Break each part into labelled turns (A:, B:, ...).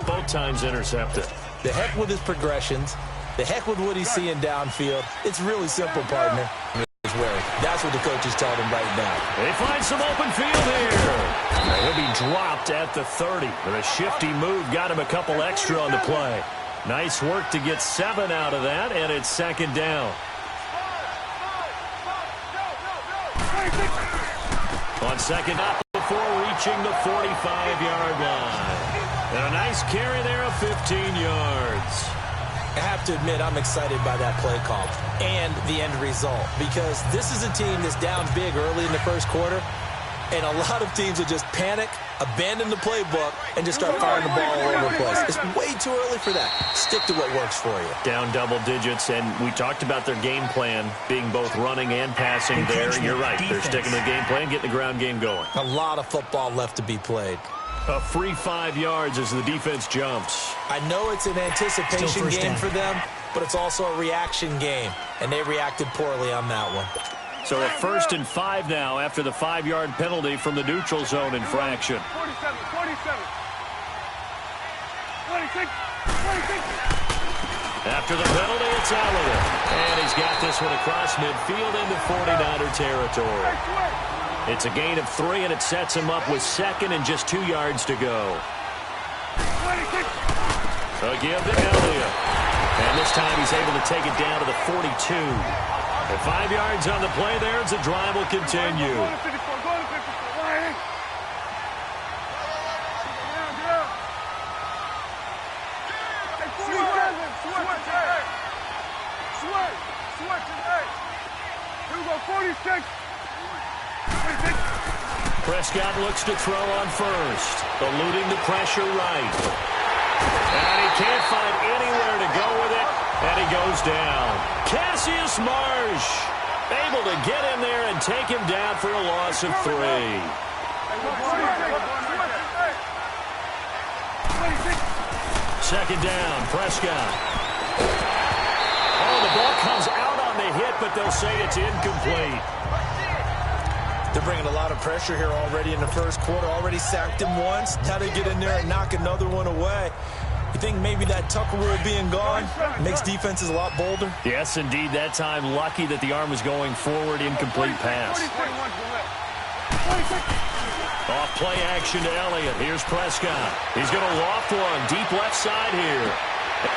A: both times intercepted.
B: The heck with his progressions. The heck with what he's seeing downfield. It's really simple, partner. That's what the coach is telling him right now.
A: They find some open field here. He'll be dropped at the 30. But a shifty move got him a couple extra on the play. Nice work to get 7 out of that, and it's second down. On second up before reaching the 45-yard line. And a nice carry there of 15 yards.
B: I have to admit, I'm excited by that play call and the end result, because this is a team that's down big early in the first quarter, and a lot of teams will just panic, abandon the playbook, and just start firing the ball all over the place. It's way too early for that. Stick to what works for you.
A: Down double digits, and we talked about their game plan being both running and passing there. You're right. They're sticking to the game plan, getting the ground game going.
B: A lot of football left to be played.
A: A free 5 yards as the defense jumps.
B: I know it's an anticipation game for them, but it's also a reaction game, and they reacted poorly on that one.
A: So a 1st and 5 now after the 5-yard penalty from the neutral zone infraction.
C: 47, 47. 26, 26.
A: After the penalty, it's Elliott. And he's got this one across midfield into 49er territory. It's a gain of 3, and it sets him up with second and just 2 yards to go. A give to Elliott. And this time he's able to take it down to the 42. And 5 yards on the play there as the drive will continue. Prescott looks to throw on first, eluding the pressure right. And he can't find anywhere to go with it, and he goes down. Cassius Marsh able to get in there and take him down for a loss of 3. Second down, Prescott. Oh, the ball comes out on the hit, but they'll say it's incomplete.
B: They're bringing a lot of pressure here already in the first quarter. Already sacked him once. Now they get in there and knock another one away. You think maybe that Tucker rule being gone makes defenses a lot bolder?
A: Yes, indeed. That time, lucky that the arm was going forward. Incomplete pass. Off play action to Elliott. Here's Prescott. He's going to loft one deep left side here.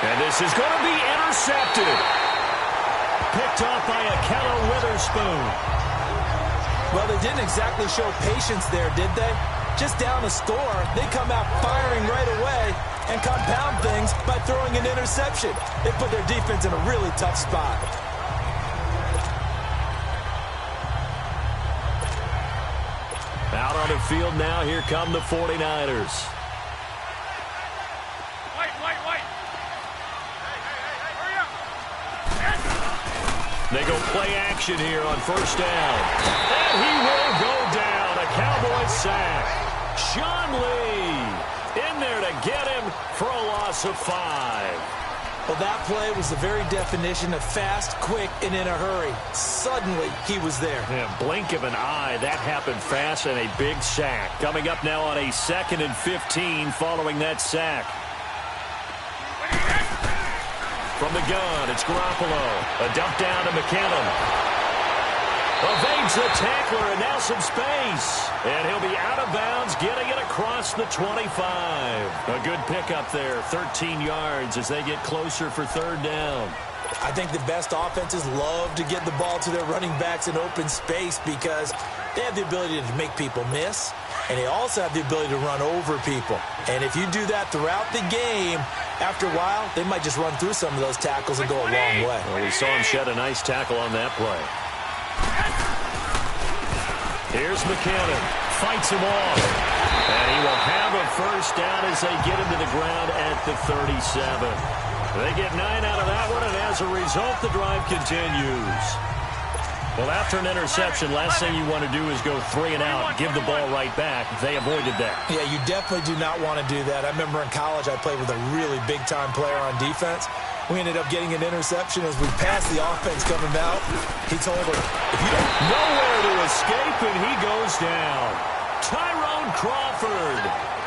A: And this is going to be intercepted. Picked off by Akello Witherspoon.
B: Well, they didn't exactly show patience there, did they? Just down a score, they come out firing right away and compound things by throwing an interception. They put their defense in a really tough spot.
A: Out on the field now, here come the 49ers. They go play action here on first down. And he will go down. A Cowboys sack. Sean Lee in there to get him for a loss of 5.
B: Well, that play was the very definition of fast, quick, and in a hurry. Suddenly, he was there.
A: Yeah, blink of an eye. That happened fast and a big sack. Coming up now on a 2nd and 15 following that sack. From the gun, it's Garoppolo. A dump down to McKinnon. Evades the tackler, and now some space. And he'll be out of bounds, getting it across the 25. A good pickup there, 13 yards as they get closer for third down.
B: I think the best offenses love to get the ball to their running backs in open space because they have the ability to make people miss, and they also have the ability to run over people. And if you do that throughout the game, after a while, they might just run through some of those tackles and go a long way.
A: Well, we saw him shed a nice tackle on that play. Here's McKinnon. Fights him off. And he will have a first down as they get him to the ground at the 37. They get 9 out of that one, and as a result, the drive continues. Well, after an interception, last thing you want to do is go 3 and out, give the ball right back. They avoided that.
B: Yeah, you definitely do not want to do that. I remember in college I played with a really big-time player on defense. We ended up getting an interception as we passed the offense coming out. He told her, if you don't...
A: Nowhere to escape, and he goes down. Tyrone Crawford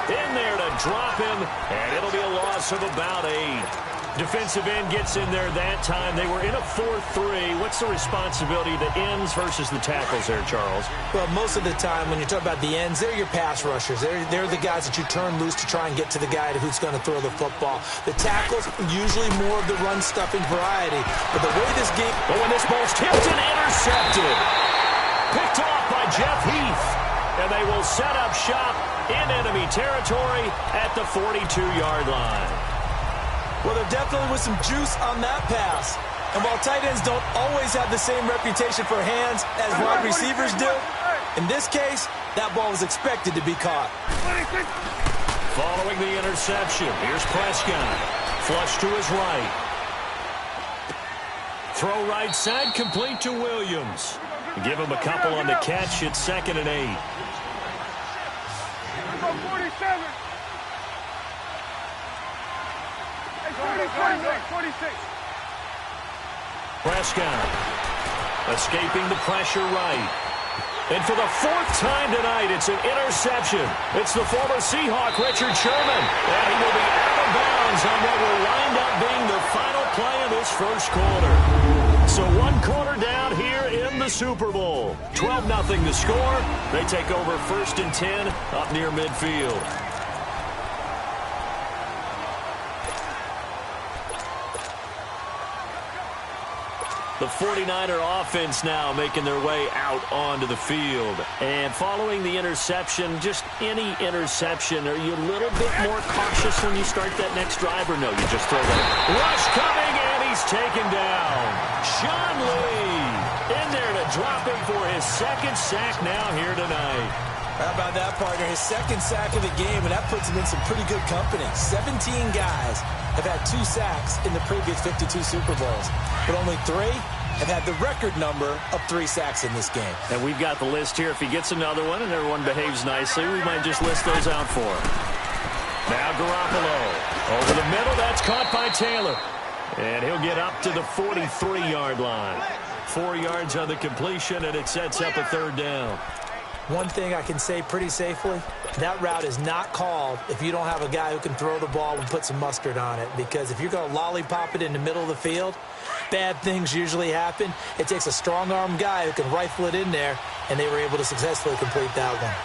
A: in there to drop him, and it'll be a loss of about 8. Defensive end gets in there that time. They were in a 4-3. What's the responsibility of the ends versus the tackles there, Charles?
B: Well, most of the time when you talk about the ends, they're your pass rushers. They're the guys that you turn loose to try and get to the guy who's going to throw the football. The tackles, usually more of the run-stuffing variety. But the way this game...
A: Oh, and this ball's tipped and intercepted. Picked off by Jeff Heath. And they will set up shop in enemy territory at the 42-yard line.
B: Well, there definitely was some juice on that pass. And while tight ends don't always have the same reputation for hands as wide receivers do, in this case, that ball was expected to be caught.
A: Following the interception, here's Prescott. Flush to his right. Throw right side, complete to Williams. Give him a couple on the catch. It's 2nd and 8.
C: 47. 46.
A: Prescott escaping the pressure right. And for the 4th time tonight, it's an interception. It's the former Seahawk, Richard Sherman. And he will be out of bounds on what will wind up being the final play of this first quarter. So 1 quarter down here in the Super Bowl. 12-0 the score. They take over 1st and 10 up near midfield. The 49er offense now making their way out onto the field. And following the interception, just any interception, are you a little bit more cautious when you start that next drive, or no, you just throw that? Rush coming, and he's taken down. Sean Lee in there to drop him for his 2nd sack now here tonight.
B: How about that, partner? His 2nd sack of the game, and that puts him in some pretty good company. 17 guys have had 2 sacks in the previous 52 Super Bowls, but only 3 have had the record number of 3 sacks in this game.
A: And we've got the list here. If he gets another one and everyone behaves nicely, we might just list those out for him. Now Garoppolo over the middle. That's caught by Taylor. And he'll get up to the 43-yard line. 4 yards on the completion, and it sets up a 3rd down.
B: One thing I can say pretty safely, that route is not called if you don't have a guy who can throw the ball and put some mustard on it. Because if you're going to lollipop it in the middle of the field, bad things usually happen. It takes a strong-arm guy who can rifle it in there, and they were able to successfully complete that one.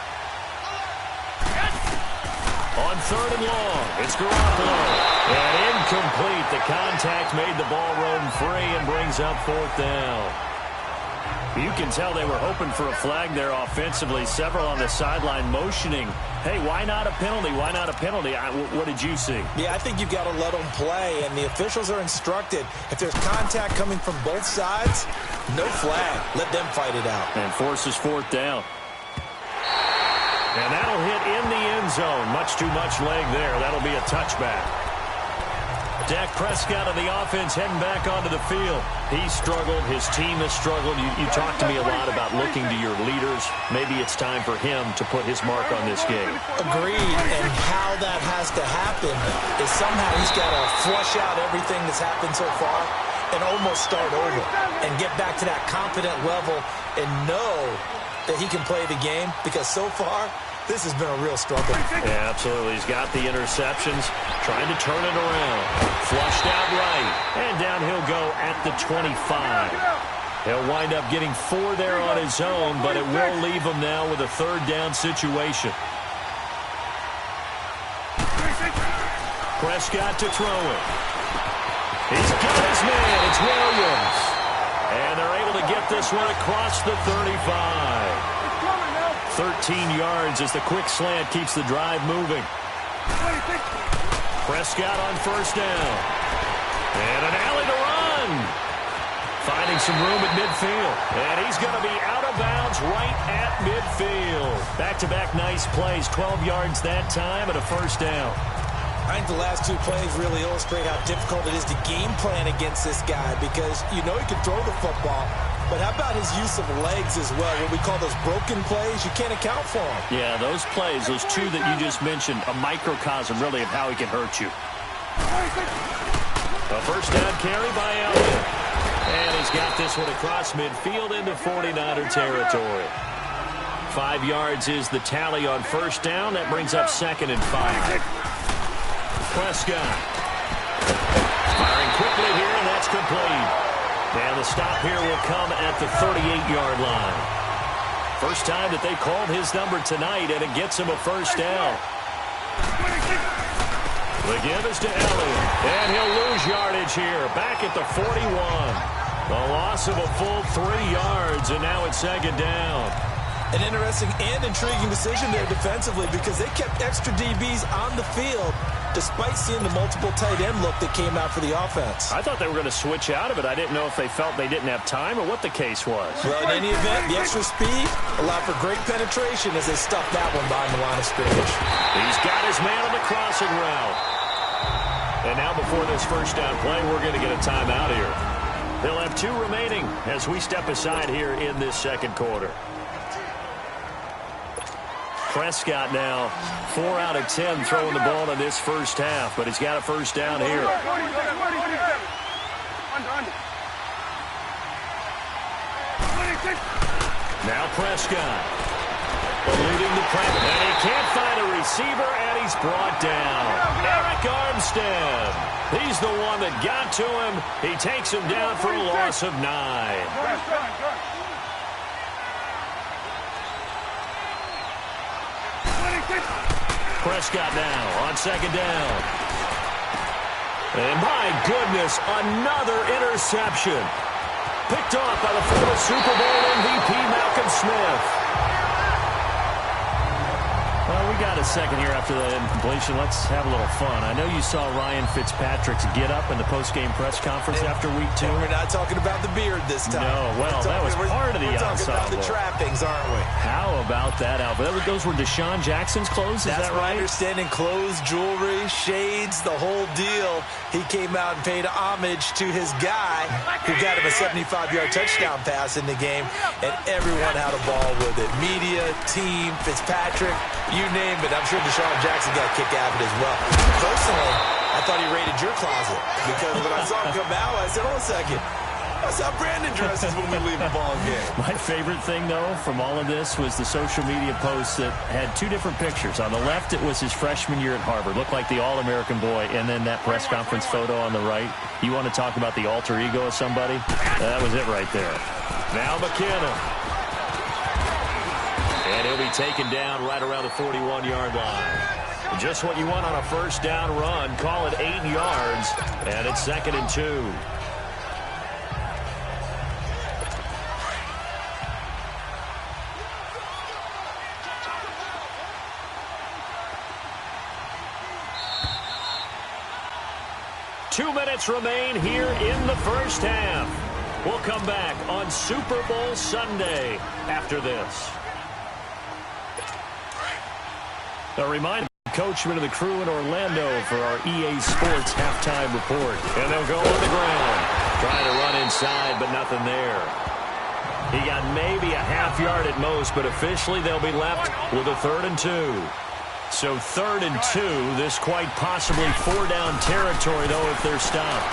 A: On 3rd and long, it's Garoppolo. And incomplete. The contact made the ball roam free and brings up 4th down. You can tell they were hoping for a flag there offensively. Several on the sideline motioning, hey, why not a penalty? Why not a penalty? What did you see?
B: Yeah, I think you've got to let them play, and the officials are instructed. If there's contact coming from both sides, no flag. Let them fight it out.
A: And forces 4th down. And that'll hit in the end zone. Much too much leg there. That'll be a touchback. Dak Prescott of the offense heading back onto the field. He struggled. His team has struggled. You talked to me a lot about looking to your leaders. Maybe it's time for him to put his mark on this game.
B: Agreed. And how that has to happen is somehow he's got to flush out everything that's happened so far and almost start over and get back to that confident level and know that he can play the game, because so far this has been a real struggle.
A: Yeah, absolutely. He's got the interceptions, trying to turn it around. Flushed out right, and down he'll go at the 25. He'll wind up getting 4 there on his own, but it will leave him now with a 3rd down situation. Prescott to throw it. He's got his man. It's Williams. And they're able to get this one across the 35. 13 yards as the quick slant keeps the drive moving. Prescott on 1st down. And an alley to run. Finding some room at midfield. And he's going to be out of bounds right at midfield. Back-to-back nice plays. 12 yards that time and a 1st down.
B: I think the last 2 plays really illustrate how difficult it is to game plan against this guy, because you know he can throw the football, but how about his use of legs as well? What we call those broken plays, you can't account for them.
A: Yeah, those plays, those 2 that you just mentioned, a microcosm really of how he can hurt you. A 1st down carry by Elliott. And he's got this one across midfield into 49er territory. 5 yards is the tally on first down. That brings up 2nd and 5. Prescott firing quickly here, and that's complete. And the stop here will come at the 38-yard line. First time that they called his number tonight, and it gets him a first down. The give is to Elliott, and he'll lose yardage here. Back at the 41. A loss of a full 3 yards, and now it's 2nd down.
B: An interesting and intriguing decision there defensively because they kept extra DBs on the field despite seeing the multiple tight end look that came out for the offense.
A: I thought they were going to switch out of it. I didn't know if they felt they didn't have time or what the case was.
B: Well, in any event, the extra speed allowed for great penetration as they stuffed that one behind the line of scrimmage.
A: He's got his man on the crossing route. And now before this first down play, we're going to get a timeout here. They'll have 2 remaining as we step aside here in this second quarter. Prescott now 4 out of 10 throwing the ball in this first half, but he's got a first down here. Now Prescott eluding the pressure, and he can't find a receiver, and he's brought down. Eric Armstead. He's the one that got to him. He takes him down for a loss of 9. Prescott now on 2nd down. And my goodness, another interception. Picked off by the former Super Bowl MVP Malcolm Smith. Well, we got a second here after that incompletion. Let's have a little fun. I know you saw Ryan Fitzpatrick's get up in the post-game press conference after week 2.
B: We're not talking about the beard this time.
A: No, well, that was part of the ensemble.
B: We're talking about the trappings, aren't we?
A: How about that, Alvin? Those were Deshaun Jackson's clothes, is that right?
B: That's my understanding. Clothes, jewelry, shades, the whole deal. He came out and paid homage to his guy who got him a 75-yard touchdown pass in the game, and everyone had a ball with it. Media, team, Fitzpatrick, you name it. I'm sure Deshaun Jackson got a kick out of it as well. Personally, I thought he raided your closet because when I saw him come out, I said, hold on a second. That's how Brandon dresses when we leave the ball game.
A: My favorite thing, though, from all of this was the social media posts that had 2 different pictures. On the left, it was his freshman year at Harvard. Looked like the All-American boy. And then that press conference photo on the right. You want to talk about the alter ego of somebody? That was it right there. Now McKinnon. And he'll be taken down right around the 41-yard line. Just what you want on a first down run. Call it 8 yards. And it's 2nd and 2. Two minutes remain here in the first half. We'll come back on Super Bowl Sunday after this. A reminder, coachman of the crew in Orlando for our EA Sports halftime report. And they'll go on the ground. Trying to run inside, but nothing there. He got maybe a half yard at most, but officially they'll be left with a 3rd and 2. So 3rd and 2, this quite possibly 4-down territory, though, if they're stopped.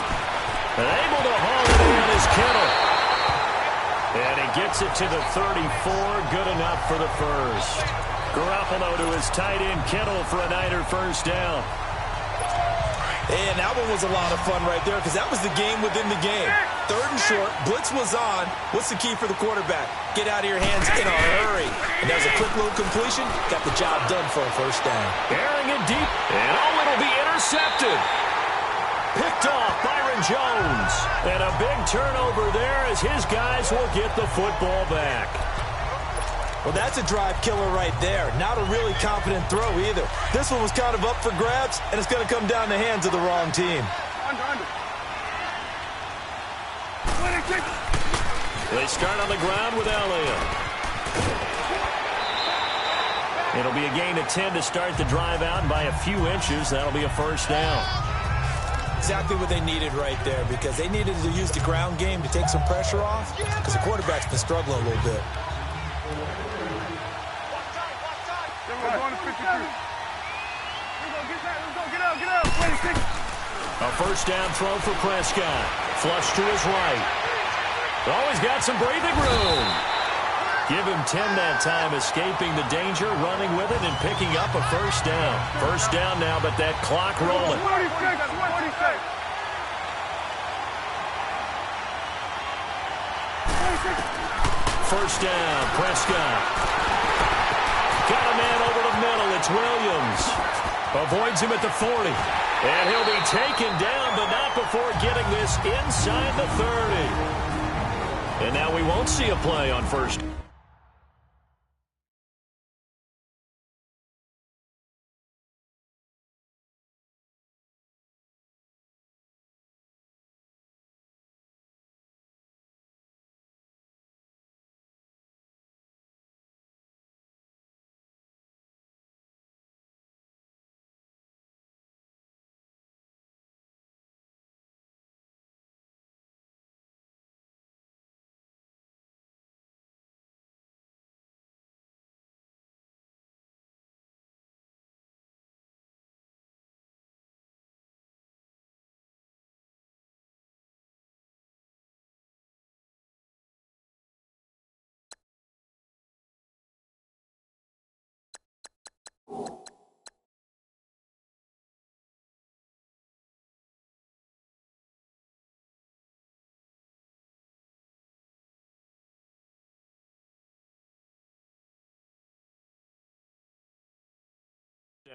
A: And able to haul it in is Kittle. And he gets it to the 34, good enough for the first. Garoppolo to his tight end, Kittle, for a Niner first down.
B: And that one was a lot of fun right there because that was the game within the game. 3rd and short, blitz was on. What's the key for the quarterback? Get out of your hands in a hurry. And that was a quick little completion. Got the job done for a first down.
A: Airing it deep, and it'll be intercepted. Picked off Byron Jones. And a big turnover there as his guys will get the football back.
B: Well, that's a drive killer right there. Not a really confident throw either. This one was kind of up for grabs, and it's going to come down the hands of the wrong team.
A: They start on the ground with Elliott. It'll be a gain of 10 to start the drive out, and by a few inches, that'll be a first down.
B: Exactly what they needed right there because they needed to use the ground game to take some pressure off because the quarterback's been struggling a little bit.
A: A first down throw for Prescott. Flush to his right. Always got some breathing room. Give him 10 that time, escaping the danger, running with it, and picking up a first down. First down now, but that clock rolling.
C: 46.
A: First down, Prescott. Got a man over the middle. It's Williams. Avoids him at the 40. And he'll be taken down, but not before getting this inside the 30. And now we won't see a play on first.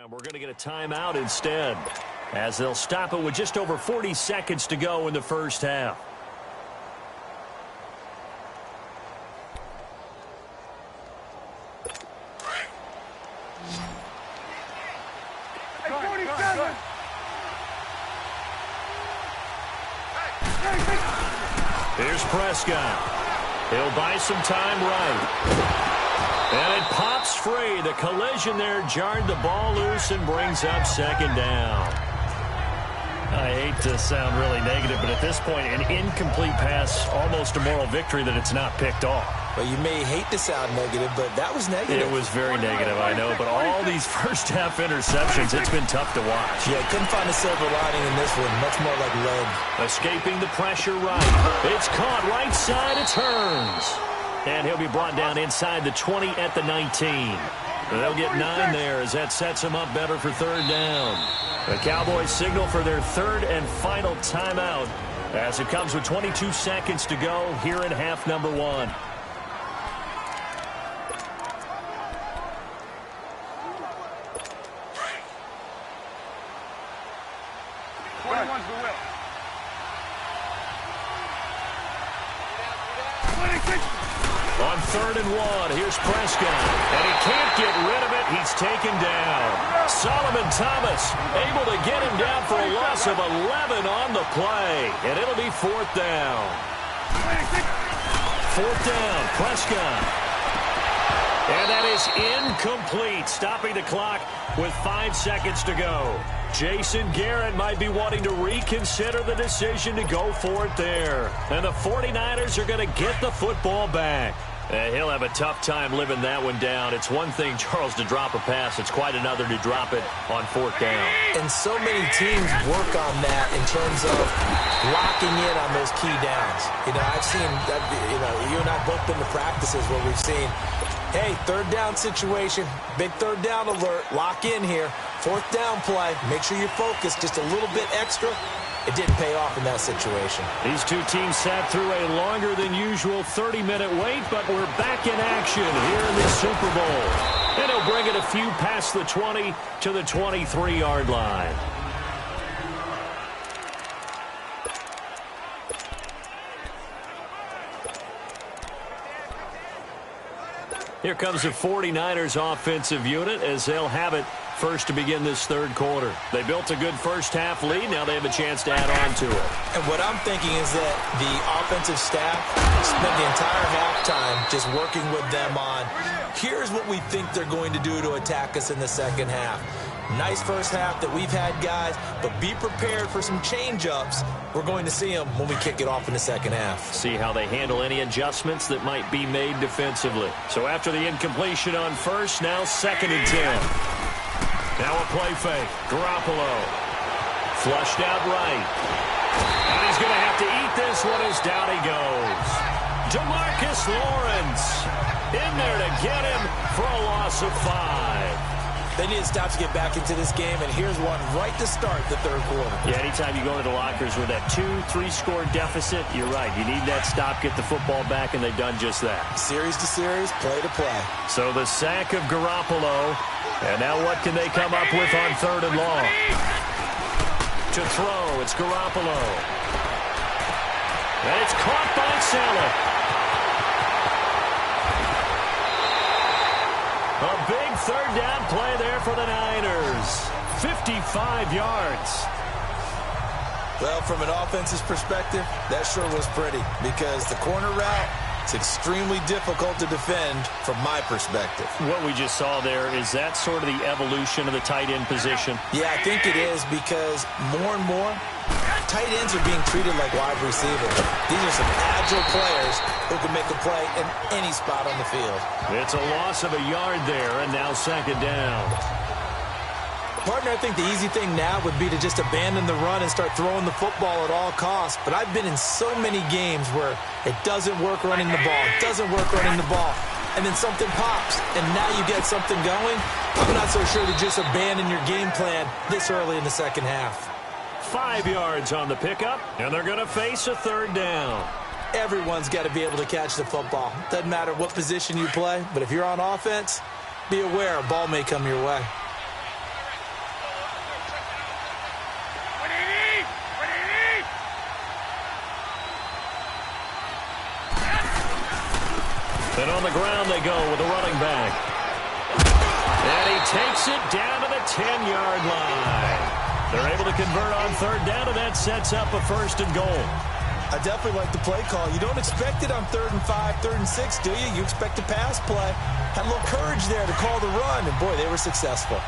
A: We're going to get a timeout instead, as they'll stop it with just over 40 seconds to go in the first half.
C: Hey, 47.
A: Here's Prescott. He'll buy some time right. And it pops free. The collision there jarred the ball loose and brings up second down. I hate to sound really negative, but at this point, an incomplete pass, almost a moral victory that it's not picked off.
B: Well, you may hate to sound negative, but that was negative.
A: It was very negative, I know. But all these first-half interceptions, it's been tough to watch.
B: Yeah, couldn't find a silver lining in this one. Much more like lead.
A: Escaping the pressure right. It's caught right side. It turns. And he'll be brought down inside the 20 at the 19. They'll get 9 there as that sets them up better for third down. The Cowboys signal for their third and final timeout as it comes with 22 seconds to go here in half number 1. On third and 1, here's Prescott. And he can't get rid of it. He's taken down. Solomon Thomas able to get him down for a loss of 11 on the play. And it'll be fourth down. Fourth down, Prescott. And that is incomplete, stopping the clock with 5 seconds to go. Jason Garrett might be wanting to reconsider the decision to go for it there. And the 49ers are going to get the football back. He'll have a tough time living that one down. It's one thing, Charles, to drop a pass. It's quite another to drop it on fourth down.
B: And so many teams work on that in terms of locking in on those key downs. You know, I've seen, you and I both been to practices where we've seen, hey, third down situation, big third down alert, lock in here. Fourth down play, make sure you're focused just a little bit extra. It didn't pay off in that situation.
A: These two teams sat through a longer than usual 30-minute wait, but we're back in action here in the Super Bowl. And he'll bring it a few past the 20 to the 23-yard line. Here comes the 49ers offensive unit as they'll have it first to begin this third quarter. They built a good first-half lead. Now they have a chance to add on to it.
B: And what I'm thinking is that the offensive staff spent the entire halftime just working with them on, here's what we think they're going to do to attack us in the second half. Nice first half that we've had, guys, but be prepared for some change-ups. We're going to see them when we kick it off in the second half.
A: See how they handle any adjustments that might be made defensively. So after the incompletion on first, now second and 10. Now a play fake. Garoppolo. Flushed out right. And he's going to have to eat this one as down he goes. DeMarcus Lawrence. in there to get him for a loss of 5.
B: They need to stop to get back into this game, and here's one right to start the third quarter.
A: Yeah, anytime you go into the lockers with that 2-3 score deficit, you're right. You need that stop, get the football back, and they've done just that.
B: Series to series, play to play.
A: So the sack of Garoppolo, and now what can they come up with on 3rd and long? To throw, it's Garoppolo. And it's caught by Saleh. A big 3rd down play there for the Niners. 55 yards.
B: Well, from an offense's perspective, that sure was pretty because the corner route is extremely difficult to defend from my perspective.
A: What we just saw there, is that sort of the evolution of the tight end position?
B: Yeah, I think it is because more and more, tight ends are being treated like wide receivers. These are some agile players who can make a play in any spot on the field.
A: It's a loss of a yard there, and now 2nd down.
B: Partner, I think the easy thing now would be to just abandon the run and start throwing the football at all costs. But I've been in so many games where it doesn't work running the ball, and then something pops, and now you get something going. I'm not so sure to just abandon your game plan this early in the second half.
A: 5 yards on the pickup, and they're going to face a 3rd down.
B: Everyone's got to be able to catch the football. Doesn't matter what position you play, but if you're on offense, be aware a ball may come your way.
A: And on the ground they go with a running back. And he takes it down to the 10-yard line. They're able to convert on 3rd down, and that sets up a 1st and goal.
B: I definitely like the play call. You don't expect it on 3rd and 5, 3rd and 6, do you? You expect a pass play. Had a little courage there to call the run, and boy, they were successful.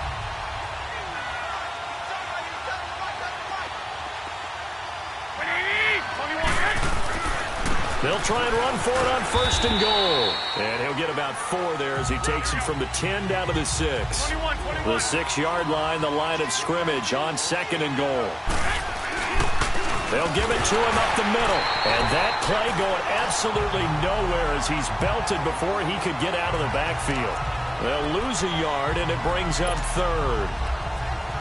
A: They'll try and run for it on 1st and goal. And he'll get about 4 there as he takes it from the 10 down to the 6. The 6-yard line, the line of scrimmage on 2nd and goal. They'll give it to him up the middle. And that play going absolutely nowhere as he's belted before he could get out of the backfield. They'll lose a yard, and it brings up 3rd.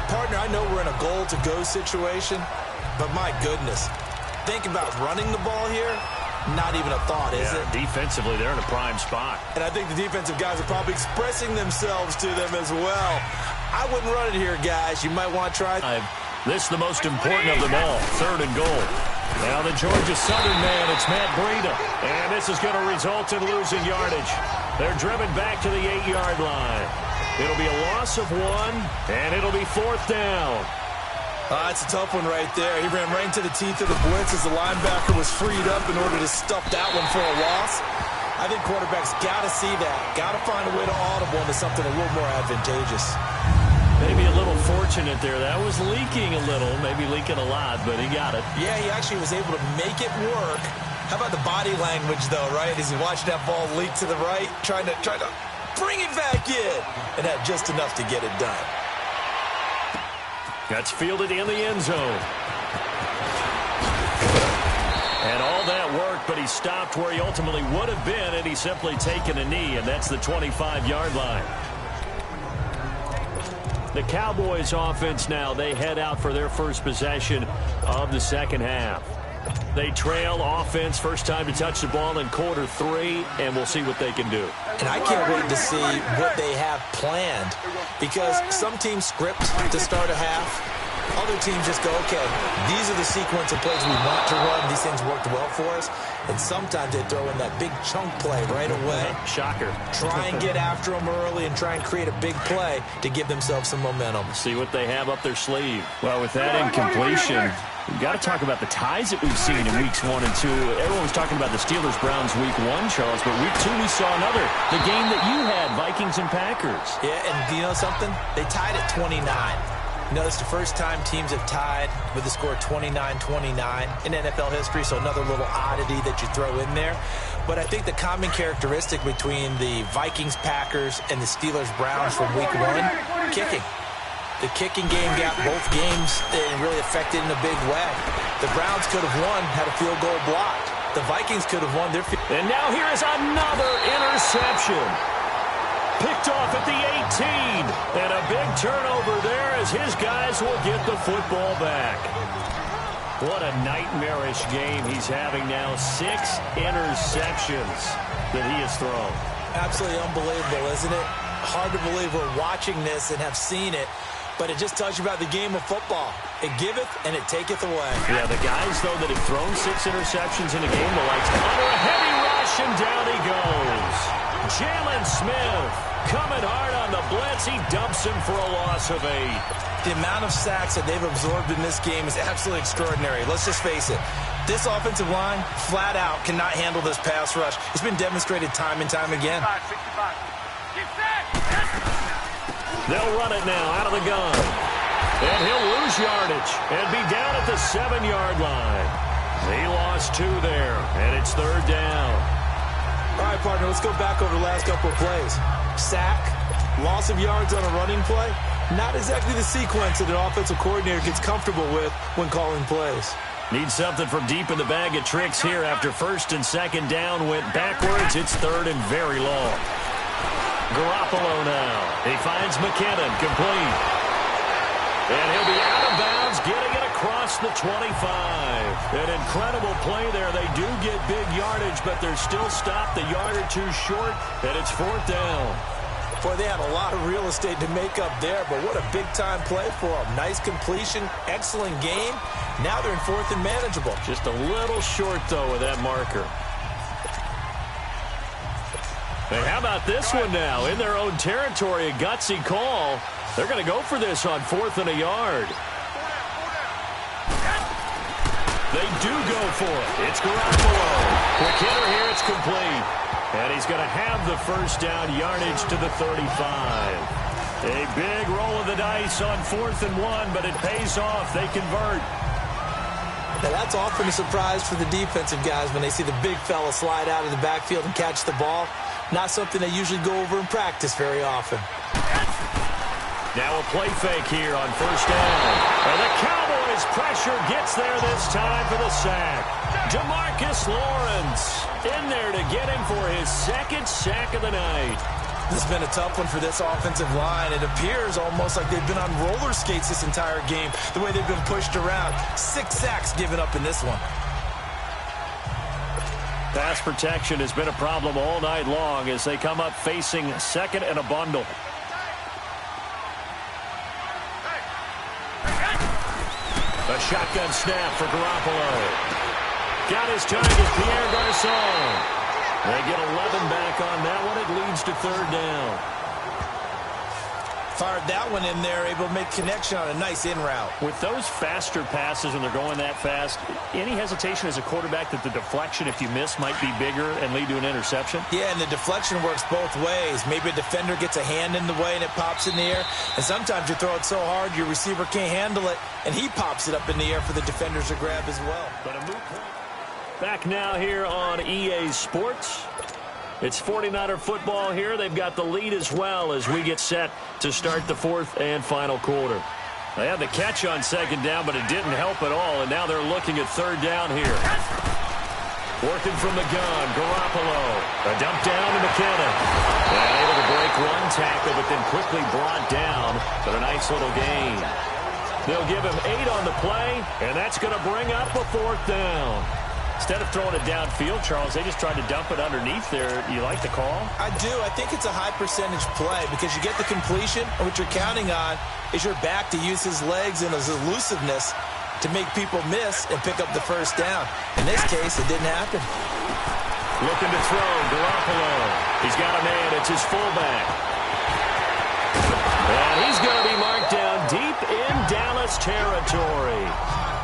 B: Partner, I know we're in a goal-to-go situation, but my goodness, think about running the ball here. Not even a thought, is it?
A: Defensively, they're in a prime spot.
B: And I think the defensive guys are probably expressing themselves to them as well. I wouldn't run it here, guys. You might want to try.
A: This is the most important of them all, 3rd and goal. Now the Georgia Southern man, it's Matt Breida. And this is going to result in losing yardage. They're driven back to the 8-yard line. It'll be a loss of 1, and it'll be 4th down.
B: It's a tough one right there. He ran right into the teeth of the blitz as the linebacker was freed up in order to stuff that one for a loss. I think quarterbacks got to see that. Got to find a way to audible into something a little more advantageous.
A: Maybe a little fortunate there. That was leaking a little, maybe leaking a lot, but he got it.
B: Yeah, he actually was able to make it work. How about the body language, though, right? As he watched that ball leak to the right, trying to bring it back in, and had just enough to get it done.
A: That's fielded in the end zone. And all that worked, but he stopped where he ultimately would have been, and he's simply taken a knee, and that's the 25-yard line. The Cowboys offense now, they head out for their first possession of the second half. They trail offense, first time to touch the ball in quarter 3, and we'll see what they can do.
B: And I can't wait to see what they have planned, because some teams script to start a half. Other teams just go, okay, these are the sequence of plays we want to run. These things worked well for us. And sometimes they throw in that big chunk play right away.
A: Shocker.
B: Try and get after them early and try and create a big play to give themselves some momentum.
A: See what they have up their sleeve. Well, with that incompletion, we've got to talk about the ties that we've seen in weeks 1 and 2. Everyone was talking about the Steelers-Browns week 1, Charles, but week 2 we saw another. The game that you had, Vikings and Packers.
B: Yeah, and do you know something? They tied at 29. You know, it's the first time teams have tied with the score 29-29 in NFL history, so another little oddity that you throw in there. But I think the common characteristic between the Vikings-Packers and the Steelers-Browns from week 1, kicking. The kicking game got both games and really affected in a big way. The Browns could have won had a field goal blocked. The Vikings could have won their...
A: And now here is another interception. Picked off at the 18. And a big turnover there as his guys will get the football back. What a nightmarish game he's having now. 6 interceptions that he has thrown.
B: Absolutely unbelievable, isn't it? Hard to believe we're watching this and have seen it, but it just tells you about the game of football. It giveth and it taketh away.
A: Yeah, the guys, though, that have thrown 6 interceptions in a game, the likes under a heavy rush, and down he goes. Jalen Smith coming hard on the blitz. He dumps him for a loss of 8.
B: The amount of sacks that they've absorbed in this game is absolutely extraordinary. Let's just face it. This offensive line, flat out, cannot handle this pass rush. It's been demonstrated time and time again.
C: 65.
A: They'll run it now out of the gun. And he'll lose yardage and be down at the 7-yard line. He lost 2 there, and it's 3rd down.
B: All right, partner, let's go back over the last couple of plays. Sack, loss of yards on a running play. Not exactly the sequence that an offensive coordinator gets comfortable with when calling plays.
A: Need something from deep in the bag of tricks here after 1st and 2nd down went backwards. It's 3rd and very long. Garoppolo now. He finds McKinnon complete. And he'll be out of bounds, getting it across the 25. An incredible play there. They do get big yardage, but they're still stopped a yard or 2 short, and it's 4th down.
B: Boy, they had a lot of real estate to make up there, but what a big-time play for them. Nice completion, excellent game. Now they're in 4th and manageable.
A: Just a little short, though, with that marker. And how about this one now? In their own territory, a gutsy call. They're going to go for this on 4th and a yard. They do go for it. It's Garoppolo. Quick hitter here. It's complete. And he's going to have the 1st down yardage to the 35. A big roll of the dice on 4th and 1, but it pays off. They convert.
B: Now, that's often a surprise for the defensive guys when they see the big fella slide out of the backfield and catch the ball. Not something they usually go over in practice very often.
A: Now a play fake here on 1st down. And the Cowboys' pressure gets there this time for the sack. DeMarcus Lawrence in there to get him for his 2nd sack of the night.
B: This has been a tough one for this offensive line. It appears almost like they've been on roller skates this entire game, the way they've been pushed around. 6 sacks given up in this one.
A: Pass protection has been a problem all night long as they come up facing 2nd and a bundle. A shotgun snap for Garoppolo. Got his target, Pierre Garçon. They get 11 back on that one. It leads to 3rd down.
B: Fired that one in there, able to make connection on a nice in route.
A: With those faster passes when they're going that fast, any hesitation as a quarterback that the deflection, if you miss, might be bigger and lead to an interception?
B: Yeah, and the deflection works both ways. Maybe a defender gets a hand in the way and it pops in the air. And sometimes you throw it so hard your receiver can't handle it, and he pops it up in the air for the defenders to grab as well.
A: But a moot point. Back now here on EA Sports. It's 49er football here. They've got the lead as well as we get set to start the 4th and final quarter. They had the catch on 2nd down, but it didn't help at all, and now they're looking at 3rd down here. Working from the gun, Garoppolo. A dump down to McKinnon. And able to break 1 tackle, but then quickly brought down. But a nice little gain. They'll give him 8 on the play, and that's going to bring up a 4th down. Instead of throwing it downfield, Charles, they just tried to dump it underneath there. You like the call?
B: I do. I think it's a high percentage play because you get the completion, and what you're counting on is your back to use his legs and his elusiveness to make people miss and pick up the 1st down. In this case, it didn't happen.
A: Looking to throw, Garoppolo. He's got a man. It's his fullback. And he's going to be marked down deep in Dallas territory.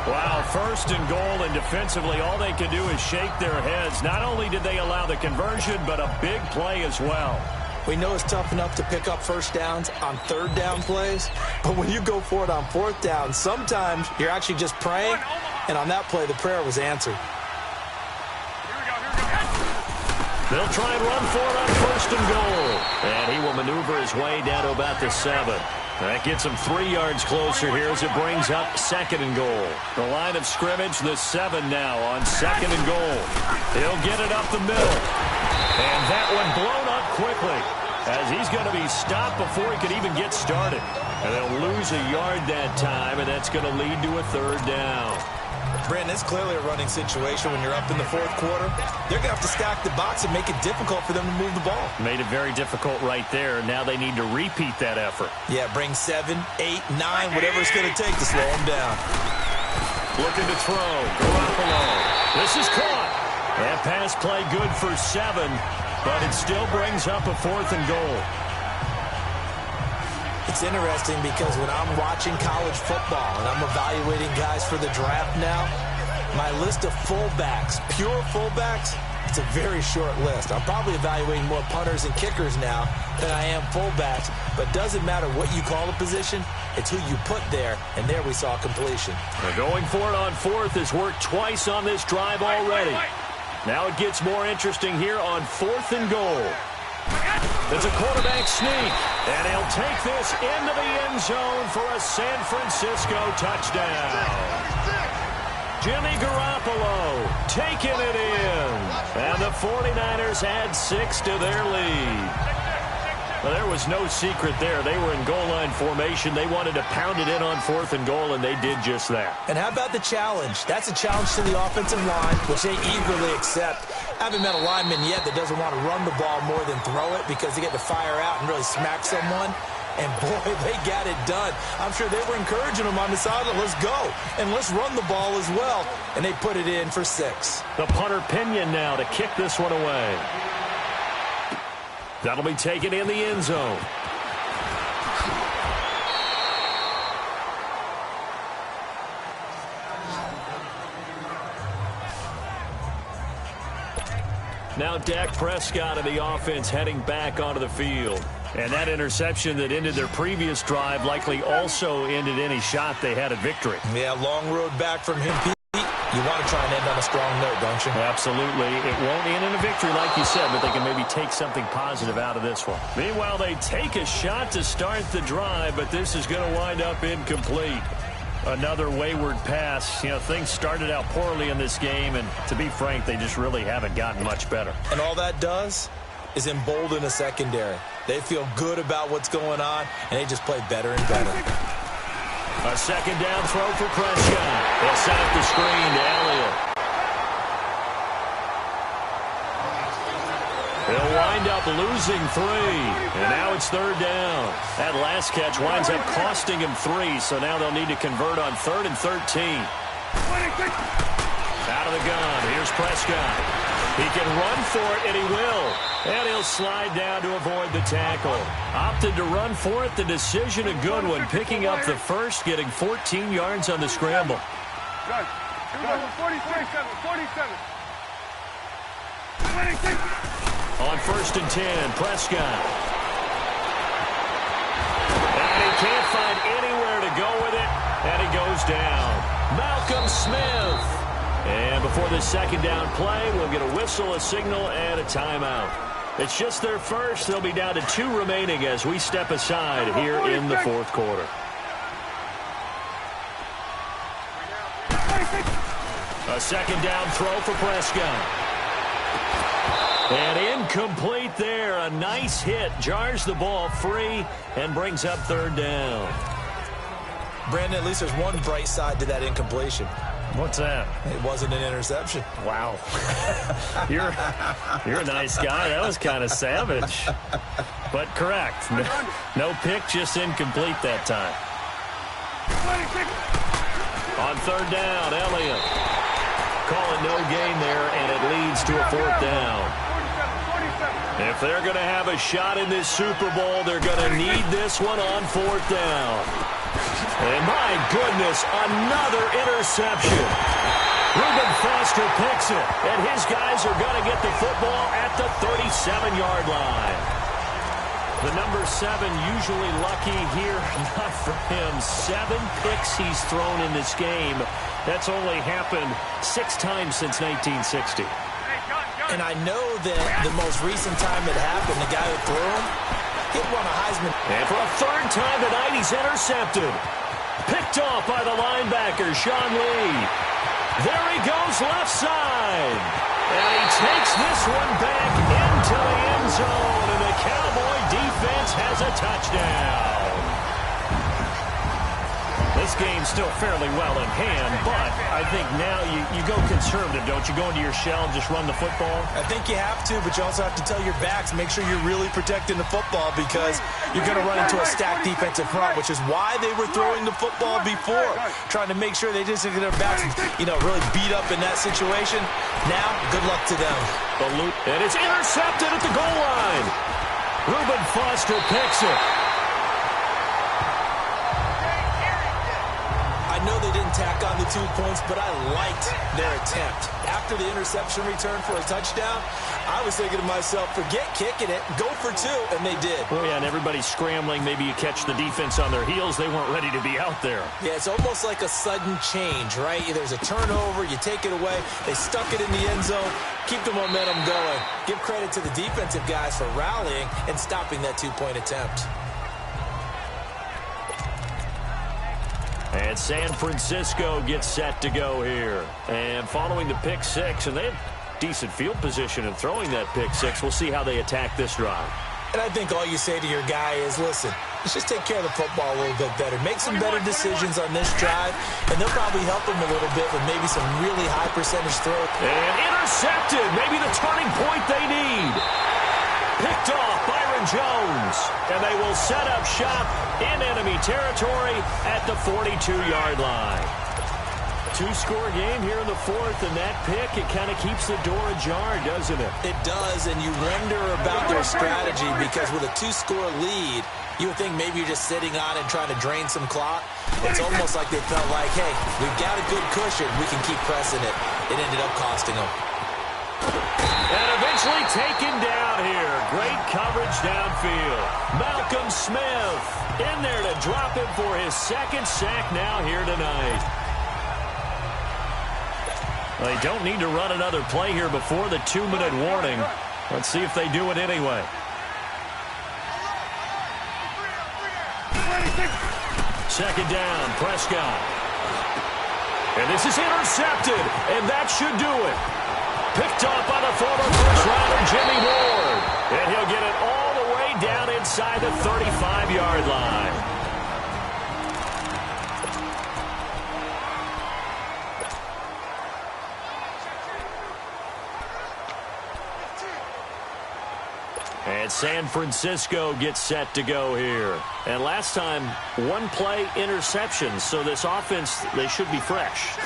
A: Wow, 1st and goal, and defensively all they can do is shake their heads. Not only did they allow the conversion, but a big play as well.
B: We know it's tough enough to pick up 1st downs on 3rd down plays, but when you go for it on 4th down, sometimes you're actually just praying, and on that play, the prayer was answered.
A: They'll try and run for it on first and goal. And he will maneuver his way down to about the 7. That gets him 3 yards closer here as it brings up second and goal. The line of scrimmage, the 7 now on second and goal. He'll get it up the middle. And that one blown up quickly as he's going to be stopped before he could even get started. And they'll lose a yard that time, and that's going to lead to a third down.
B: Brandon, it's clearly a running situation when you're up in the fourth quarter. They're going to have to stack the box and make it difficult for them to move the ball.
A: Made it very difficult right there. Now they need to repeat that effort.
B: Yeah, bring 7, 8, 9, whatever it's going to take to slow them down.
A: Looking to throw. Garoppolo. This is caught. That pass play good for 7, but it still brings up a fourth and goal.
B: It's interesting because when I'm watching college football and I'm evaluating guys for the draft now, my list of fullbacks, pure fullbacks, it's a very short list. I'm probably evaluating more punters and kickers now than I am fullbacks, but doesn't matter what you call a position, it's who you put there, and there we saw completion.
A: They're going for it on fourth has worked twice on this drive already. Now it gets more interesting here on fourth and goal. It's a quarterback sneak, and he'll take this into the end zone for a San Francisco touchdown. Jimmy Garoppolo taking it in, and the 49ers add 6 to their lead. Well, there was no secret there. They were in goal line formation. They wanted to pound it in on fourth and goal, and they did just that.
B: And how about the challenge? That's a challenge to the offensive line, which they eagerly accept. I haven't met a lineman yet that doesn't want to run the ball more than throw it because they get to fire out and really smack someone. And, boy, they got it done. I'm sure they were encouraging them on the sideline. Let's go, and let's run the ball as well. And they put it in for 6.
A: The punter Pinion now to kick this one away. That'll be taken in the end zone. Now Dak Prescott of the offense heading back onto the field. And that interception that ended their previous drive likely also ended any shot they had at victory.
B: Yeah, long road back from him, Pete. You want to try and end on a strong note, don't you?
A: Absolutely. It won't end in a victory like you said, but they can maybe take something positive out of this one. Meanwhile, they take a shot to start the drive, but this is going to wind up incomplete. Another wayward pass. You know, things started out poorly in this game, and to be frank, they just really haven't gotten much better.
B: And all that does is embolden a secondary. They feel good about what's going on, and they just play better and better.
A: A second down throw for Prescott. They'll set up the screen to Elliott. They'll wind up losing 3, and now it's third down. That last catch winds up costing him 3, so now they'll need to convert on 3rd and 13. Out of the gun, here's Prescott. He can run for it, and he will. And he'll slide down to avoid the tackle. Opted to run for it. The decision a good one. Picking up the first, getting 14 yards on the scramble.
C: 47.
A: On 1st and 10, Prescott. And he can't find anywhere to go with it, and he goes down. Malcolm Smith. And before the second down play, we'll get a whistle, a signal, and a timeout. It's just their first. They'll be down to 2 remaining as we step aside here in the fourth quarter. A second down throw for Prescott. And incomplete there. A nice hit. Jars the ball free and brings up third down.
B: Brandon, at least there's one bright side to that incompletion.
A: What's that?
B: It wasn't an interception.
A: Wow. You're a nice guy. That was kind of savage. But correct. No pick, just incomplete that time. On third down, Elliott. Call it no gain there, and it leads to a fourth down. If they're going to have a shot in this Super Bowl, they're going to need this one on fourth down. And my goodness, another interception. Reuben Foster picks it, and his guys are going to get the football at the 37-yard line. The number 7 usually lucky here, not for him. 7 picks he's thrown in this game. That's only happened 6 times since 1960.
C: Hey, gun.
B: And I know that the most recent time it happened, the guy who threw him, he won a Heisman.
A: And for a third time tonight, he's intercepted. Picked off by the linebacker, Sean Lee. There he goes left side. And he takes this one back into the end zone. And the Cowboy defense has a touchdown. This game's still fairly well in hand, but I think now you go conservative, don't you? Go into your shell and just run the football?
B: I think you have to, but you also have to tell your backs, make sure you're really protecting the football because you're going to run into a stacked defensive front, which is why they were throwing the football before, trying to make sure they just get their backs, really beat up in that situation. Now, good luck to them.
A: And it's intercepted at the goal line. Reuben Foster picks it.
B: I know they didn't tack on the 2 points, but I liked their attempt. After the interception return for a touchdown, I was thinking to myself, forget kicking it, go for 2, and they did.
A: Oh, yeah, and everybody's scrambling. Maybe you catch the defense on their heels. They weren't ready to be out there.
B: Yeah, it's almost like a sudden change, right? There's a turnover, you take it away, they stuck it in the end zone, keep the momentum going. Give credit to the defensive guys for rallying and stopping that 2-point attempt.
A: And San Francisco gets set to go here. And following the pick six, and they have decent field position in throwing that pick six. We'll see how they attack this drive.
B: And I think all you say to your guy is, listen, let's just take care of the football a little bit better. Make some better decisions on this drive, and they'll probably help him a little bit with maybe some really high percentage throws.
A: And intercepted. Maybe the turning point they need. Picked off Byron Jones. And they will set up shop in enemy territory at the 42-yard line. Two-score game here in the fourth, and that pick, it kind of keeps the door ajar, doesn't it?
B: It does, and you wonder about their strategy because with a 2-score lead, you would think maybe you're just sitting on and trying to drain some clock. It's almost like they felt like, hey, we've got a good cushion. We can keep pressing it. It ended up costing them.
A: And eventually taken down here. Great coverage downfield. Malcolm Smith in there to drop him for his second sack now here tonight. They don't need to run another play here before the 2-minute warning. Let's see if they do it anyway. Second down, Prescott. And this is intercepted, and that should do it. Picked off by the former first-rounder Jimmy Ward. And he'll get it all the way down inside the 35-yard line. And San Francisco gets set to go here. And last time, one-play interception. So this offense, they should be fresh.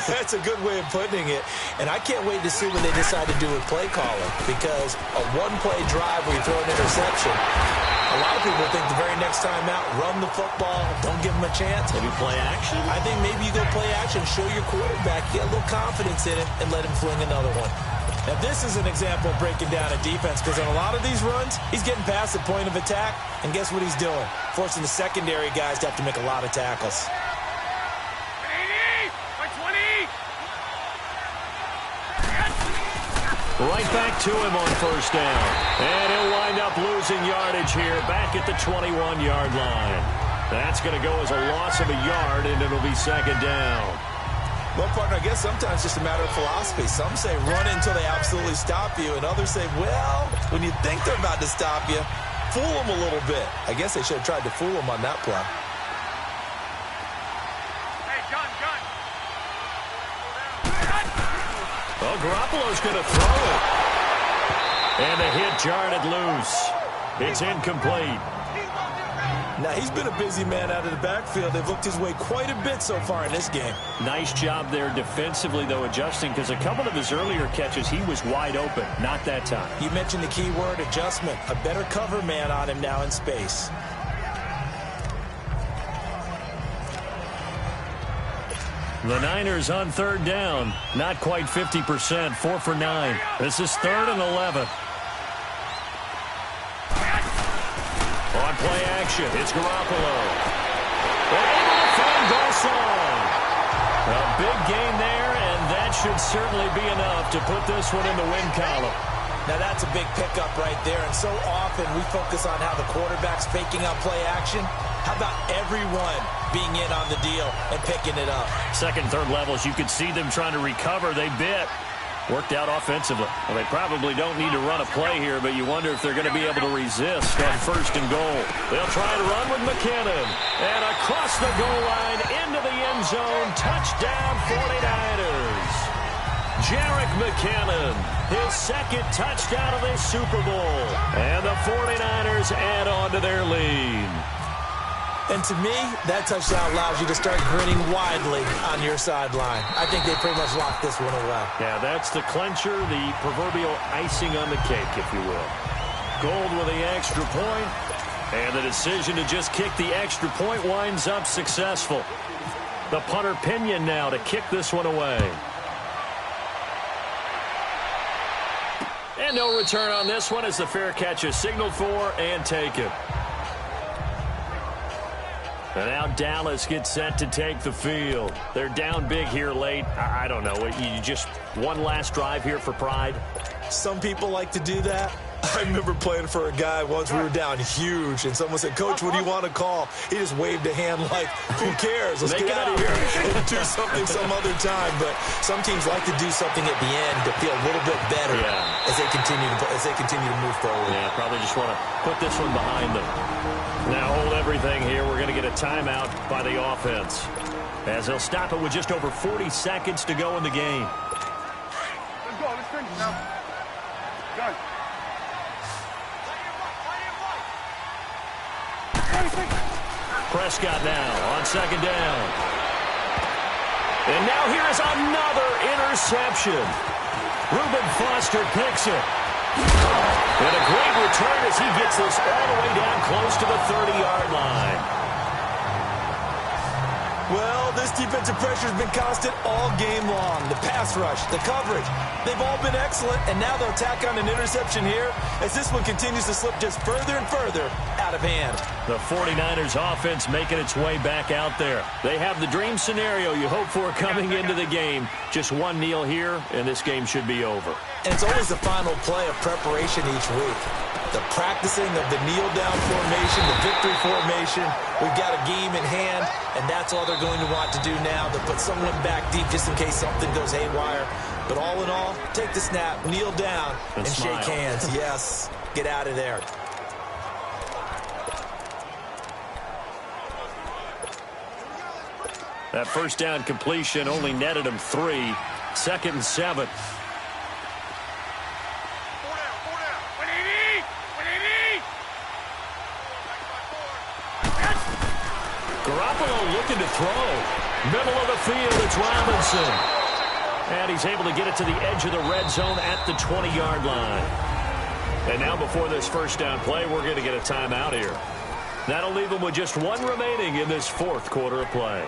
B: That's a good way of putting it. And I can't wait to see what they decide to do with play calling. Because a one-play drive where you throw an interception, a lot of people think the very next time out, run the football, don't give them a chance.
A: Maybe play action?
B: I think maybe you go play action, show your quarterback, get a little confidence in it, and let him fling another one. Now, this is an example of breaking down a defense because on a lot of these runs, he's getting past the point of attack, and guess what he's doing? Forcing the secondary guys to have to make a lot of tackles.
C: 80, by 20.
A: Right back to him on first down. And he'll wind up losing yardage here back at the 21-yard line. That's going to go as a loss of a yard, and it'll be second down.
B: Well, partner, I guess sometimes it's just a matter of philosophy. Some say run until they absolutely stop you, and others say, well, when you think they're about to stop you, fool them a little bit. I guess they should have tried to fool them on that play.
C: Hey, gun.
A: Well, Garoppolo's going to throw it. And the hit jarred it loose. It's incomplete.
B: Now, he's been a busy man out of the backfield. They've looked his way quite a bit so far in this game.
A: Nice job there defensively, though, adjusting, because a couple of his earlier catches, he was wide open. Not that time.
B: You mentioned the key word, adjustment. A better cover man on him now in space.
A: The Niners on third down. Not quite 50%, 4 for 9. This is 3rd and 11. On play action, it's Garoppolo. They're able to find Garcon. A big gain there, and that that should certainly be enough to put this one in the win column.
B: Now, that's a big pickup right there, and so often we focus on how the quarterback's faking out play action. How about everyone being in on the deal and picking it up?
A: Second, third levels, you could see them trying to recover. They bit. Worked out offensively. Well, they probably don't need to run a play here, but you wonder if they're going to be able to resist on first and goal. They'll try to run with McKinnon. And across the goal line into the end zone. Touchdown 49ers. Jerick McKinnon, his second touchdown of this Super Bowl. And the 49ers add on to their lead.
B: And to me, that touchdown allows you to start grinning widely on your sideline. I think they pretty much locked this one away.
A: Yeah, that's the clincher, the proverbial icing on the cake, if you will. Gold with the extra point, and the decision to just kick the extra point winds up successful. The punter Pinion now to kick this one away. And no return on this one as the fair catch is signaled for and taken. And now Dallas gets set to take the field. They're down big here late. I don't know. You just one last drive here for pride?
B: Some people like to do that. I remember playing for a guy once. We were down huge, and someone said, "Coach, what do you want to call?" He just waved a hand like, "Who cares? Let's get out of here and do something some other time." But some teams like to do something at the end to feel a little bit better as they continue to move forward.
A: Yeah, probably just want to put this one behind them. Now hold everything here. We're going to get a timeout by the offense, as they'll stop it with just over 40 seconds to go in the game.
C: Let's go. Let's finish now. Go.
A: Prescott now on second down. And now here is another interception. Reuben Foster picks it. And a great return as he gets this all the way down close to the 30-yard line.
B: Well, this defensive pressure has been constant all game long. The pass rush, the coverage, they've all been excellent, and now they'll tack on an interception here as this one continues to slip just further and further out of hand.
A: The 49ers offense making its way back out there. They have the dream scenario you hope for coming into the game. Just one kneel here, and this game should be over.
B: And it's always the final play of preparation each week. The practicing of the kneel-down formation, the victory formation. We've got a game in hand, and that's all they're going to want to do now. They'll put someone back deep just in case something goes haywire. But all in all, take the snap, kneel down, and shake hands. Yes, get out of there.
A: That first down completion only netted him 3. Second and 7. Garoppolo looking to throw. Middle of the field, it's Robinson. And he's able to get it to the edge of the red zone at the 20-yard line. And now before this first down play, we're going to get a timeout here. That'll leave them with just one remaining in this fourth quarter of play.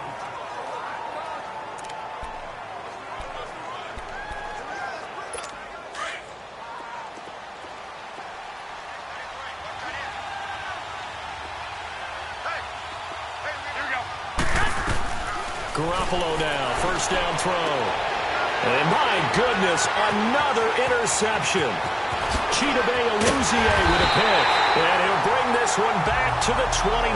A: Garoppolo now, first down throw. And my goodness, another interception. Chidobe Awuzie with a pick. And he'll bring this one back to the 29.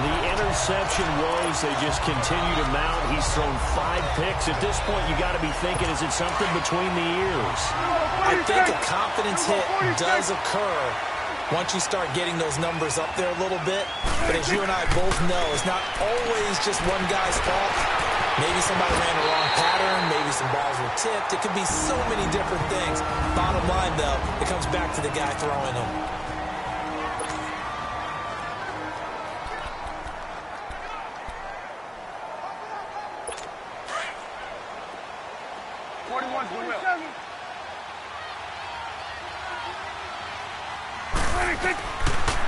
A: The interception woes, they just continue to mount. He's thrown 5 picks. At this point, you got to be thinking, is it something between the ears?
B: I think a confidence hit does occur once you start getting those numbers up there a little bit. But as you and I both know, it's not always just one guy's fault. Maybe somebody ran a wrong pattern. Maybe some balls were tipped. It could be so many different things. Bottom line, though, it comes back to the guy throwing them.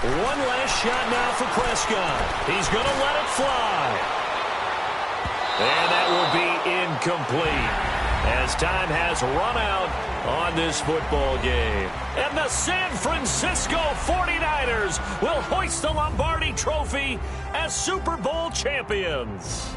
A: One last shot now for Prescott. He's going to let it fly. And that will be incomplete as time has run out on this football game. And the San Francisco 49ers will hoist the Lombardi Trophy as Super Bowl champions.